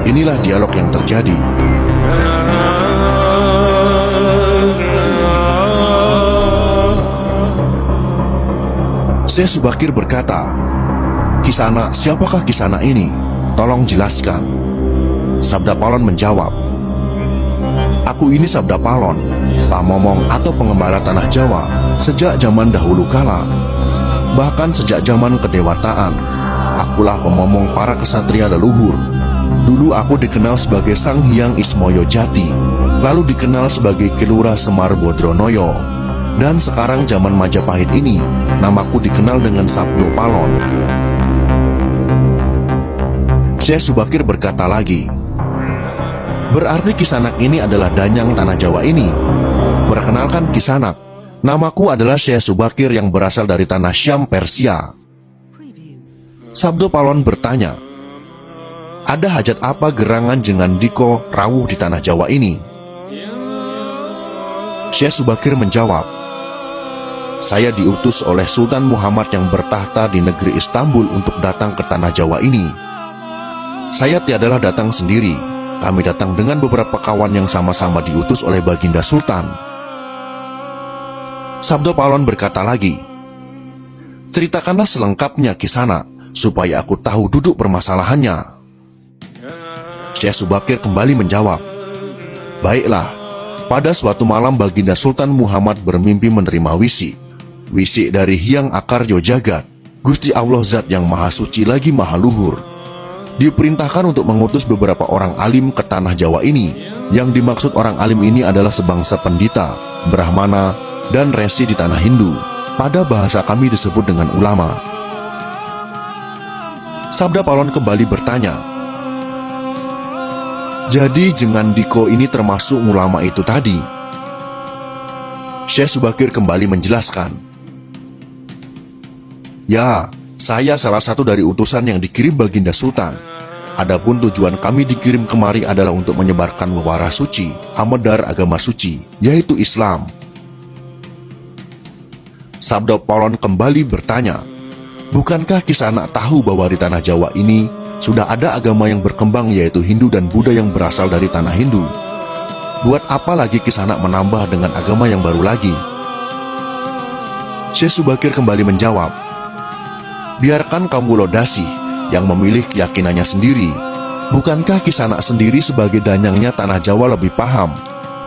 Inilah dialog yang terjadi. Syekh Subakir berkata, "Kisana, siapakah Kisana ini? Tolong jelaskan." Sabda Palon menjawab, "Aku ini Sabda Palon, pamomong atau pengembala tanah Jawa sejak zaman dahulu kala. Bahkan sejak zaman kedewataan, akulah pemomong para kesatria leluhur. Dulu aku dikenal sebagai Sang Hyang Ismoyo Jati, lalu dikenal sebagai Kilura Semar Bodronoyo. Dan sekarang zaman Majapahit ini, namaku dikenal dengan Sabdo Palon." Syekh Subakir berkata lagi, "Berarti Kisanak ini adalah danyang tanah Jawa ini. Perkenalkan Kisanak, namaku adalah Syekh Subakir yang berasal dari tanah Syam, Persia." Sabdo Palon bertanya, "Ada hajat apa gerangan Jengan Diko rawuh di tanah Jawa ini?" Syekh Subakir menjawab, "Saya diutus oleh Sultan Muhammad yang bertahta di negeri Istanbul untuk datang ke tanah Jawa ini. Saya tiadalah datang sendiri, kami datang dengan beberapa kawan yang sama-sama diutus oleh Baginda Sultan." Sabdo Palon berkata lagi, "Ceritakanlah selengkapnya Kisana, supaya aku tahu duduk permasalahannya." Syekh Subakir kembali menjawab, "Baiklah, pada suatu malam Baginda Sultan Muhammad bermimpi menerima wisi dari Hyang Akaryo Jagat, Gusti Allah Zat yang Maha Suci lagi Maha Luhur. Diperintahkan untuk mengutus beberapa orang alim ke tanah Jawa ini. Yang dimaksud orang alim ini adalah sebangsa pendita, brahmana, dan resi di tanah Hindu. Pada bahasa kami disebut dengan ulama." Sabda Palon kembali bertanya, "Jadi Jengan Diko ini termasuk ulama itu tadi?" Syekh Subakir kembali menjelaskan, "Ya, saya salah satu dari utusan yang dikirim Baginda Sultan. Adapun tujuan kami dikirim kemari adalah untuk menyebarkan wawara suci, amedar agama suci, yaitu Islam." Sabda Palon kembali bertanya, "Bukankah Kisanak tahu bahwa di tanah Jawa ini sudah ada agama yang berkembang, yaitu Hindu dan Buddha yang berasal dari tanah Hindu? Buat apa lagi Kisanak menambah dengan agama yang baru lagi?" Syekh Subakir kembali menjawab, "Biarkan kaum Wulodasih yang memilih keyakinannya sendiri. Bukankah Kisanak sendiri sebagai danyangnya tanah Jawa lebih paham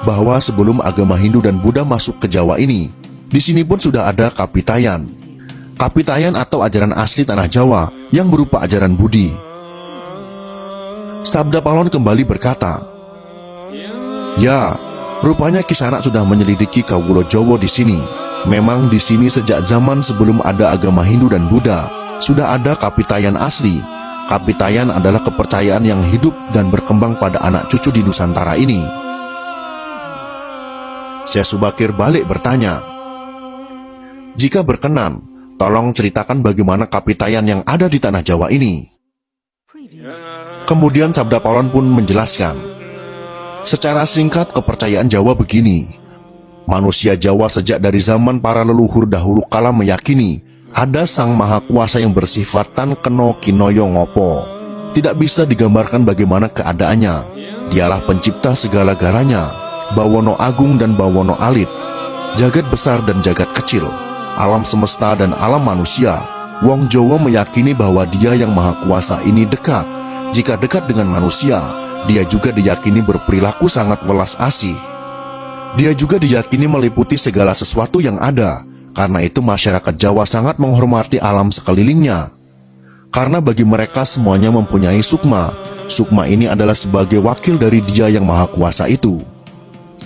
bahwa sebelum agama Hindu dan Buddha masuk ke Jawa ini, di sini pun sudah ada Kapitayan. Kapitayan atau ajaran asli tanah Jawa yang berupa ajaran Budi." Sabda Palon kembali berkata, "Ya, rupanya Kisanak sudah menyelidiki Kawulo Jawa di sini. Memang di sini sejak zaman sebelum ada agama Hindu dan Buddha, sudah ada Kapitayan asli. Kapitayan adalah kepercayaan yang hidup dan berkembang pada anak cucu di Nusantara ini." Syekh Subakir balik bertanya, "Jika berkenan, tolong ceritakan bagaimana Kapitayan yang ada di tanah Jawa ini." Kemudian Sabda Palon pun menjelaskan, "Secara singkat kepercayaan Jawa begini. Manusia Jawa sejak dari zaman para leluhur dahulu kala meyakini ada Sang Maha Kuasa yang bersifat Tan Keno Kinoyo Ngopo. Tidak bisa digambarkan bagaimana keadaannya. Dialah pencipta segala-galanya, Bawono Agung dan Bawono Alit, jagat besar dan jagat kecil, alam semesta dan alam manusia. Wong Jawa meyakini bahwa Dia yang Maha Kuasa ini dekat. Jika dekat dengan manusia, Dia juga diyakini berperilaku sangat welas asih. Dia juga diyakini meliputi segala sesuatu yang ada. Karena itu masyarakat Jawa sangat menghormati alam sekelilingnya. Karena bagi mereka semuanya mempunyai sukma. Sukma ini adalah sebagai wakil dari Dia yang Maha Kuasa itu.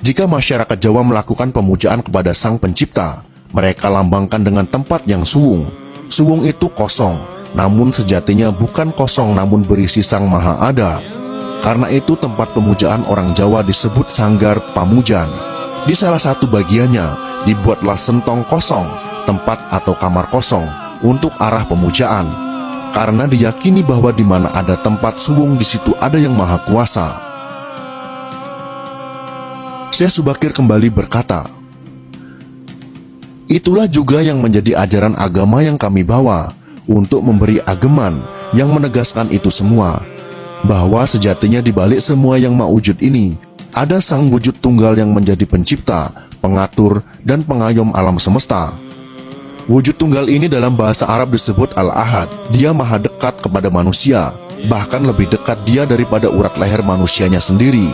Jika masyarakat Jawa melakukan pemujaan kepada Sang Pencipta, mereka lambangkan dengan tempat yang suwung. Suwung itu kosong, namun sejatinya bukan kosong namun berisi Sang Maha Ada. Karena itu tempat pemujaan orang Jawa disebut Sanggar Pamujan. Di salah satu bagiannya dibuatlah sentong kosong, tempat atau kamar kosong untuk arah pemujaan. Karena diyakini bahwa di mana ada tempat suwung, di situ ada Yang Maha Kuasa. Syekh Subakir kembali berkata, "Itulah juga yang menjadi ajaran agama yang kami bawa untuk memberi ageman yang menegaskan itu semua. bahwa sejatinya di balik semua yang mawujud ini, ada sang wujud tunggal yang menjadi pencipta, pengatur, dan pengayom alam semesta. Wujud tunggal ini dalam bahasa Arab disebut Al-Ahad. Dia maha dekat kepada manusia, bahkan lebih dekat dia daripada urat leher manusianya sendiri.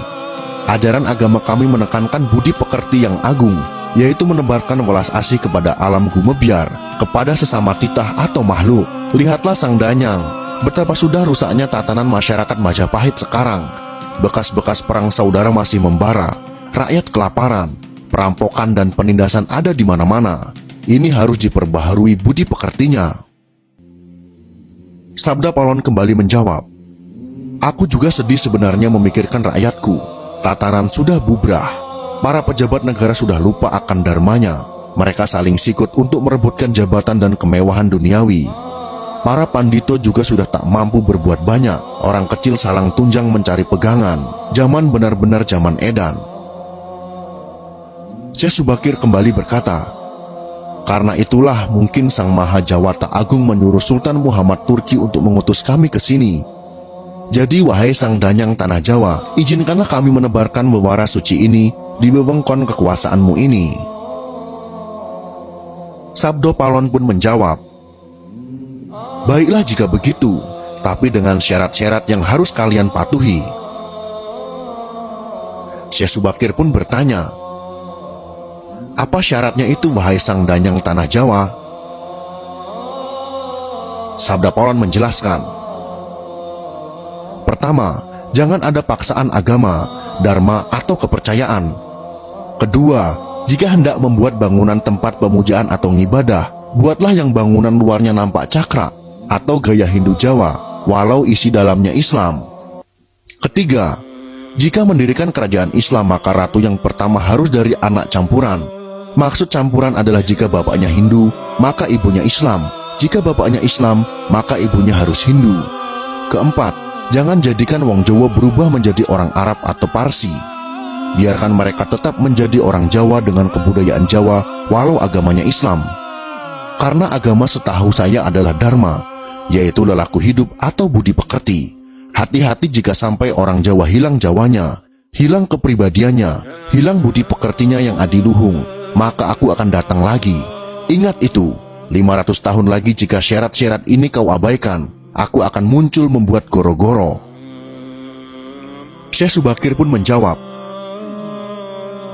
Ajaran agama kami menekankan budi pekerti yang agung, yaitu menebarkan welas asih kepada alam gumebyar, kepada sesama titah atau makhluk. Lihatlah Sang Danyang, betapa sudah rusaknya tatanan masyarakat Majapahit sekarang. Bekas-bekas perang saudara masih membara, rakyat kelaparan, perampokan dan penindasan ada di mana-mana. Ini harus diperbaharui budi pekertinya. Sabda Palon kembali menjawab, aku juga sedih sebenarnya memikirkan rakyatku. Tatanan sudah bubrah, para pejabat negara sudah lupa akan dharmanya. Mereka saling sikut untuk merebutkan jabatan dan kemewahan duniawi. Para pandito juga sudah tak mampu berbuat banyak. Orang kecil salang tunjang mencari pegangan. Zaman benar-benar zaman edan. Syekh Subakir kembali berkata, karena itulah mungkin Sang Maha Jawata Agung menyuruh Sultan Muhammad Turki untuk mengutus kami ke sini. Jadi wahai Sang Danyang Tanah Jawa, izinkanlah kami menebarkan wewara suci ini di wewengkon kekuasaanmu ini. Sabdo Palon pun menjawab, baiklah jika begitu, tapi dengan syarat-syarat yang harus kalian patuhi. Syekh Subakir pun bertanya, apa syaratnya itu wahai Sang Danyang Tanah Jawa? Sabda Palon menjelaskan, pertama, jangan ada paksaan agama, dharma atau kepercayaan. Kedua, jika hendak membuat bangunan tempat pemujaan atau ngibadah, buatlah yang bangunan luarnya nampak cakra atau gaya Hindu Jawa, walau isi dalamnya Islam. Ketiga, jika mendirikan kerajaan Islam, maka ratu yang pertama harus dari anak campuran. Maksud campuran adalah jika bapaknya Hindu, maka ibunya Islam. Jika bapaknya Islam, maka ibunya harus Hindu. Keempat, jangan jadikan wong Jawa berubah menjadi orang Arab atau Parsi. Biarkan mereka tetap menjadi orang Jawa dengan kebudayaan Jawa, walau agamanya Islam. Karena agama setahu saya adalah dharma, yaitu lelaku hidup atau budi pekerti. Hati-hati jika sampai orang Jawa hilang Jawanya, hilang kepribadiannya, hilang budi pekertinya yang adiluhung, maka aku akan datang lagi. Ingat itu, 500 tahun lagi jika syarat-syarat ini kau abaikan, aku akan muncul membuat goro-goro. Syekh Subakir pun menjawab,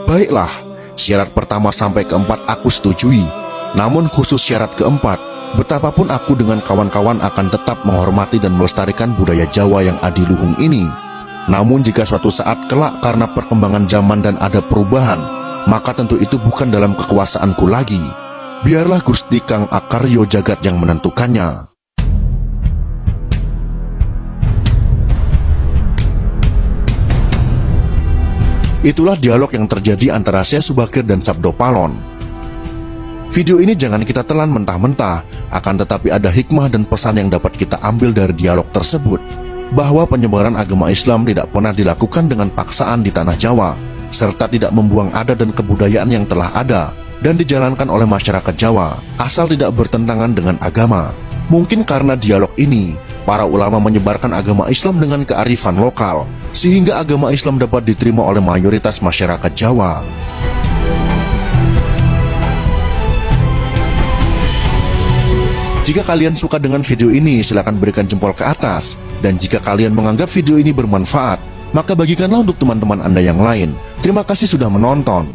baiklah, syarat pertama sampai keempat aku setujui. Namun khusus syarat keempat, betapapun aku dengan kawan-kawan akan tetap menghormati dan melestarikan budaya Jawa yang adiluhung ini. Namun jika suatu saat kelak karena perkembangan zaman dan ada perubahan, maka tentu itu bukan dalam kekuasaanku lagi. Biarlah Gusti Kang Akaryo Jagat yang menentukannya. Itulah dialog yang terjadi antara Syekh Subakir dan Sabdo Palon. Video ini jangan kita telan mentah-mentah, akan tetapi ada hikmah dan pesan yang dapat kita ambil dari dialog tersebut, bahwa penyebaran agama Islam tidak pernah dilakukan dengan paksaan di tanah Jawa, serta tidak membuang adat dan kebudayaan yang telah ada dan dijalankan oleh masyarakat Jawa, asal tidak bertentangan dengan agama. Mungkin karena dialog ini, para ulama menyebarkan agama Islam dengan kearifan lokal, sehingga agama Islam dapat diterima oleh mayoritas masyarakat Jawa. Jika kalian suka dengan video ini, silakan berikan jempol ke atas. Dan jika kalian menganggap video ini bermanfaat, maka bagikanlah untuk teman-teman Anda yang lain. Terima kasih sudah menonton.